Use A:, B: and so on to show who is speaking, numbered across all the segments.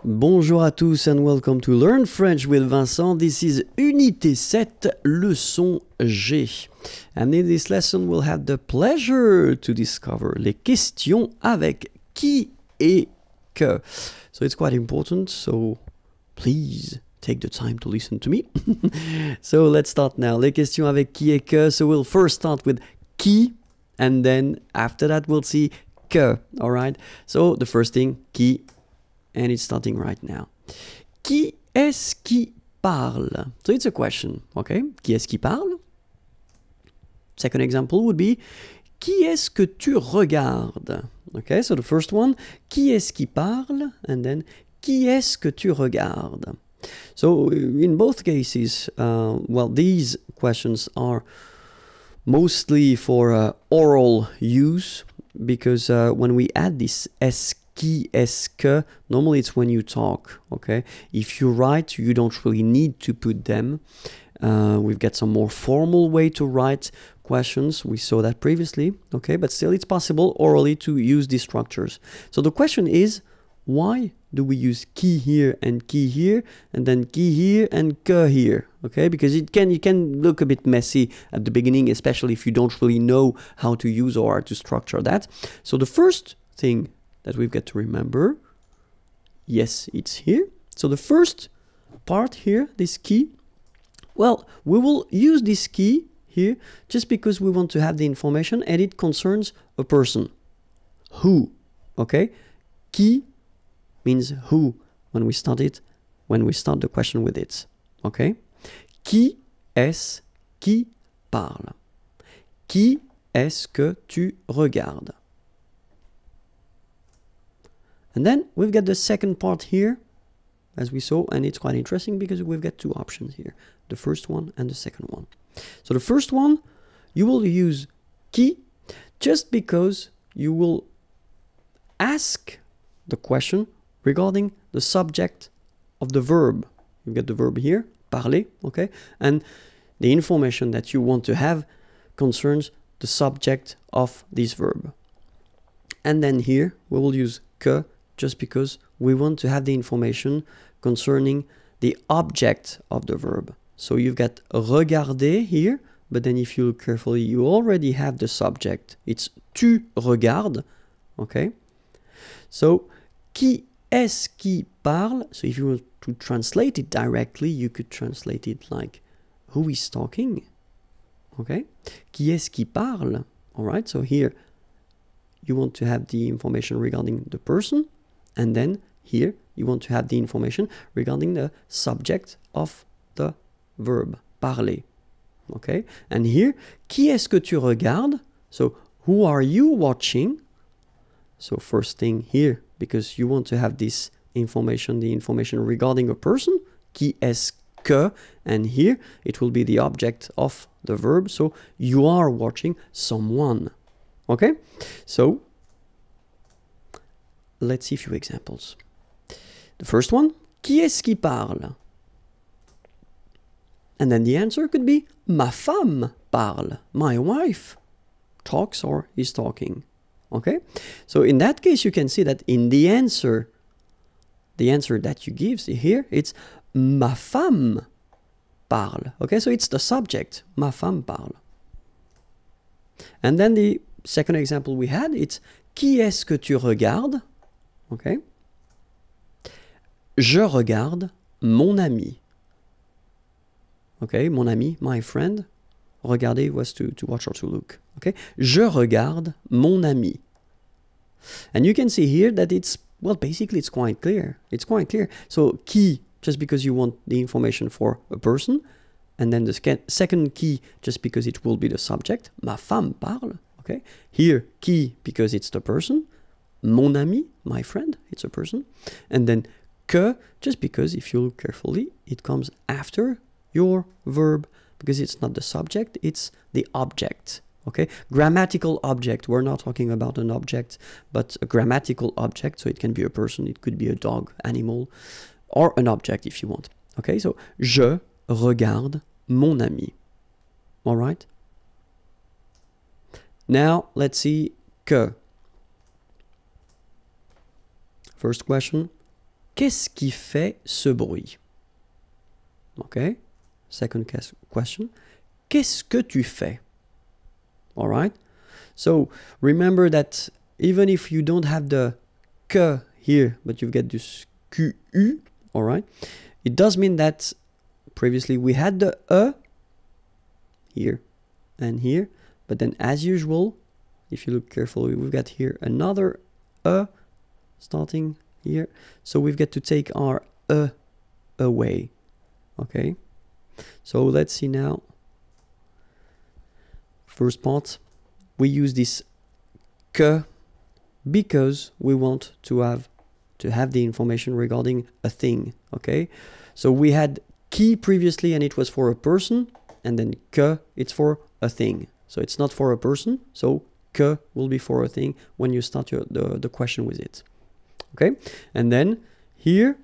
A: Bonjour à tous and welcome to Learn French with Vincent. This is Unité 7, Leçon G. And in this lesson, we'll have the pleasure to discover les questions avec qui et que. So it's quite important, so please take the time to listen to me. So let's start now. Les questions avec qui et que. So we'll first start with qui, and then after that we'll see que. All right? So the first thing, qui. And it's starting right now. Qui est-ce qui parle? So it's a question, okay? Qui est-ce qui parle? Second example would be, qui est-ce que tu regardes? Okay, so the first one, qui est-ce qui parle? And then, qui est-ce que tu regardes? So in both cases, well, these questions are mostly for oral use, because when we add this est qui est-ce que, normally it's when you talk, okay? If you write, you don't really need to put them. We've got some more formal way to write questions. We saw that previously, okay? But still, it's possible orally to use these structures. So the question is, why do we use qui here and qui here, and then qui here and que here, okay? Because it can look a bit messy at the beginning, especially if you don't really know how to use or how to structure that. So the first thing that we've got to remember, yes, it's here. So the first part here, this qui, well, we will use this qui here just because we want to have the information and it concerns a person. Who, okay? Qui means who when we start the question with it, okay? Qui est-ce qui parle? Qui est-ce que tu regardes? And then we've got the second part here, as we saw, and it's quite interesting because we've got two options here, the first one and the second one. So the first one, you will use qui just because you will ask the question regarding the subject of the verb. You've got the verb here, parler, okay? And the information that you want to have concerns the subject of this verb. And then here, we will use que just because we want to have the information concerning the object of the verb. So you've got regarder here, but then if you look carefully, you already have the subject. It's tu regardes, okay? So, qui est-ce qui parle? So if you want to translate it directly, you could translate it like, who is talking? Okay? Qui est-ce qui parle? All right, so here, you want to have the information regarding the person, and then here you want to have the information regarding the subject of the verb, parler. Okay? And here, qui est-ce que tu regardes? So, who are you watching? So, first thing here, because you want to have this information, the information regarding a person, qui est-ce que, and here it will be the object of the verb, so you are watching someone. Okay? So, let's see a few examples. The first one, qui est-ce qui parle? And then the answer could be, ma femme parle. My wife talks or is talking. Okay? So in that case, you can see that in the answer that you give here, it's ma femme parle. Okay? So it's the subject, ma femme parle. And then the second example we had, it's qui est-ce que tu regardes? Okay? Je regarde mon ami. Okay, mon ami, my friend. Regarder was to watch or to look. Okay? Je regarde mon ami. And you can see here that it's, well, basically it's quite clear. It's quite clear. So, qui, just because you want the information for a person. And then the second qui, just because it will be the subject. Ma femme parle. Okay? Here, qui, because it's the person. Mon ami, my friend, it's a person. And then que, just because if you look carefully, it comes after your verb, because it's not the subject, it's the object. Okay? Grammatical object, we're not talking about an object, but a grammatical object, so it can be a person, it could be a dog, animal, or an object if you want. Okay? So, je regarde mon ami. All right? Now, let's see que. First question, qu'est-ce qui fait ce bruit? Okay, second question. Qu'est-ce que tu fais? All right. So remember that even if you don't have the que here, but you get this QU, all right, it does mean that previously we had the here and here, but then as usual, if you look carefully, we've got here another starting here. So we've got to take our away. Okay. So let's see now. First part, we use this que because we want to have the information regarding a thing. Okay. So we had qui previously and it was for a person, and then que it's for a thing. So it's not for a person, so que will be for a thing when you start the question with it. Okay, and then here,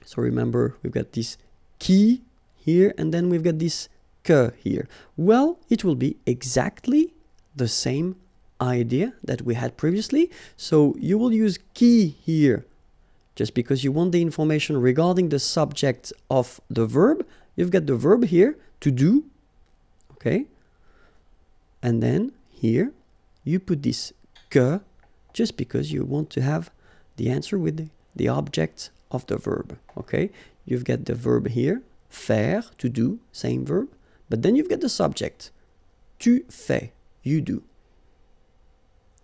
A: so remember we've got this qui here, and then we've got this que here. Well, it will be exactly the same idea that we had previously. So you will use qui here just because you want the information regarding the subject of the verb. You've got the verb here, to do, okay? And then here, you put this que just because you want to have the answer with the object of the verb, okay? You've got the verb here, faire, to do, same verb, but then you've got the subject, tu fais, you do.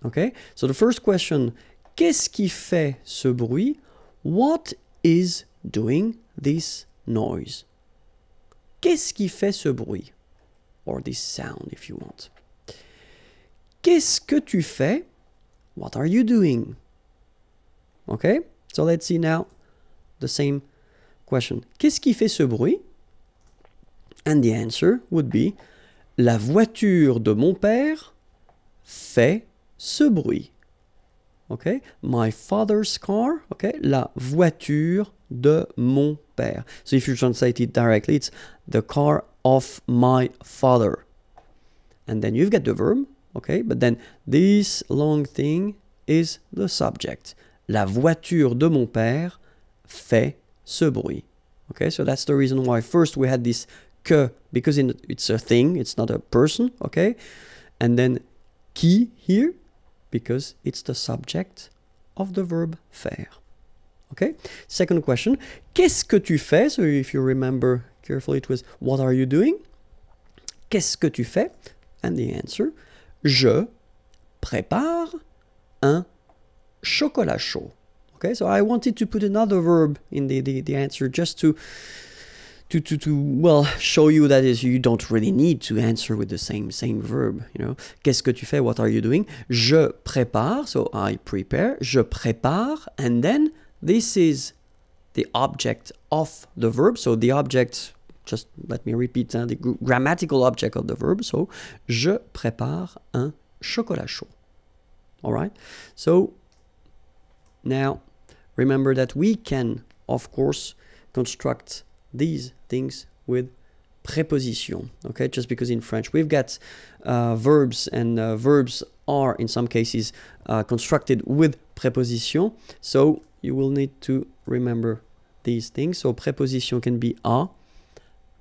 A: Okay, so the first question, qu'est-ce qui fait ce bruit? What is doing this noise? Qu'est-ce qui fait ce bruit? Or this sound, if you want. Qu'est-ce que tu fais? What are you doing? Okay, so let's see now the same question. Qu'est-ce qui fait ce bruit? And the answer would be, la voiture de mon père fait ce bruit. Okay, my father's car. Okay, la voiture de mon père. So if you translate it directly, it's the car of my father. And then you've got the verb. Okay, but then this long thing is the subject. La voiture de mon père fait ce bruit. Okay, so that's the reason why first we had this que, because it's a thing, it's not a person. Okay, and then qui here, because it's the subject of the verb faire. Okay, second question, qu'est-ce que tu fais? So if you remember carefully, it was what are you doing? Qu'est-ce que tu fais? And the answer, je prépare un chocolat chaud. Okay, so I wanted to put another verb in the answer just to well show you that is you don't really need to answer with the same verb, you know. Qu'est-ce que tu fais? What are you doing? Je prépare, so I prepare. Je prépare, and then this is the object of the verb. So the object, just let me repeat, the grammatical object of the verb. So je prépare un chocolat chaud. All right. So now remember that we can, of course, construct these things with preposition, okay? Just because in French we've got verbs, and verbs are in some cases constructed with preposition, so you will need to remember these things. So preposition can be à,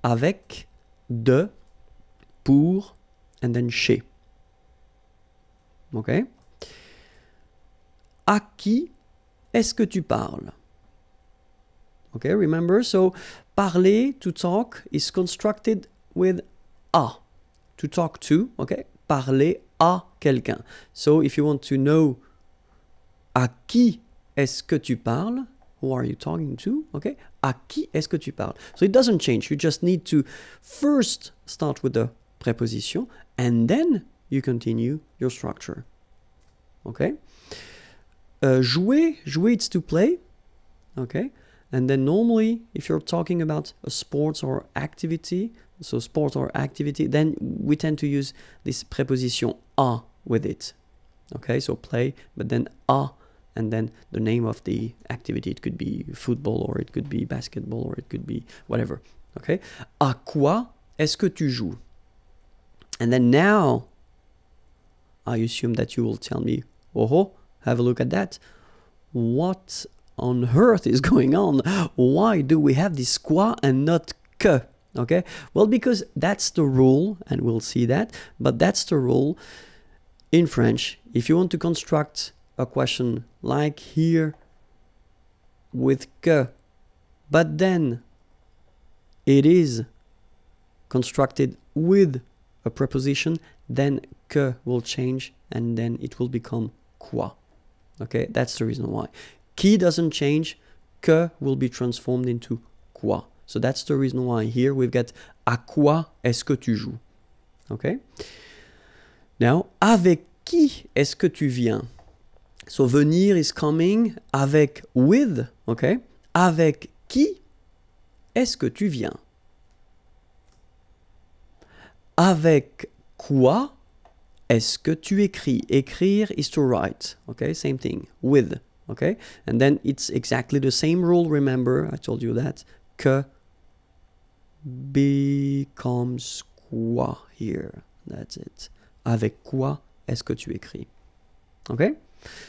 A: avec, de, pour, and then chez. Okay? À qui est-ce que tu parles? Okay, remember, so parler, to talk, is constructed with à, to talk to, okay? Parler à quelqu'un. So if you want to know à qui est-ce que tu parles, who are you talking to, okay? À qui est-ce que tu parles? So it doesn't change, you just need to first start with the preposition, and then you continue your structure, okay? Jouer, it's to play, okay? And then normally, if you're talking about a sport or activity, so sport or activity, then we tend to use this preposition à with it. Okay, so play, but then à, and then the name of the activity. It could be football, or it could be basketball, or it could be whatever. Okay, à quoi est-ce que tu joues? And then now, I assume that you will tell me, oh, have a look at that. What on earth is going on? Why do we have this quoi and not que? Okay, well, because that's the rule, and we'll see that, but that's the rule in French. If you want to construct a question like here with que, but then it is constructed with a preposition, then que will change and then it will become quoi. Okay, that's the reason why. Qui doesn't change, que will be transformed into quoi. So that's the reason why here we've got à quoi est-ce que tu joues? Okay. Now, avec qui est-ce que tu viens? So venir is coming, avec, with, okay? Avec qui est-ce que tu viens? Avec quoi est-ce que tu écris? Écrire is to write, okay? Same thing, with, okay? And then it's exactly the same rule, remember, I told you that, que becomes quoi here. That's it. Avec quoi est-ce que tu écris? Okay?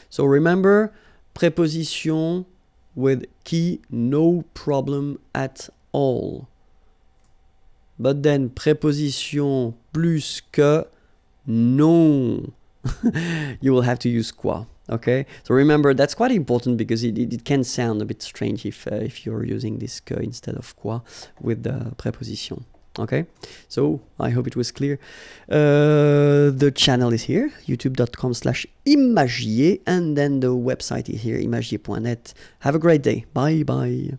A: So remember, preposition with qui, no problem at all. But then preposition plus que, no. You will have to use quoi. Okay, so remember that's quite important because it can sound a bit strange if you're using this que instead of quoi with the preposition. Okay, so I hope it was clear. The channel is here, youtube.com/imagier, and then the website is here, imagier.net. Have a great day. Bye bye.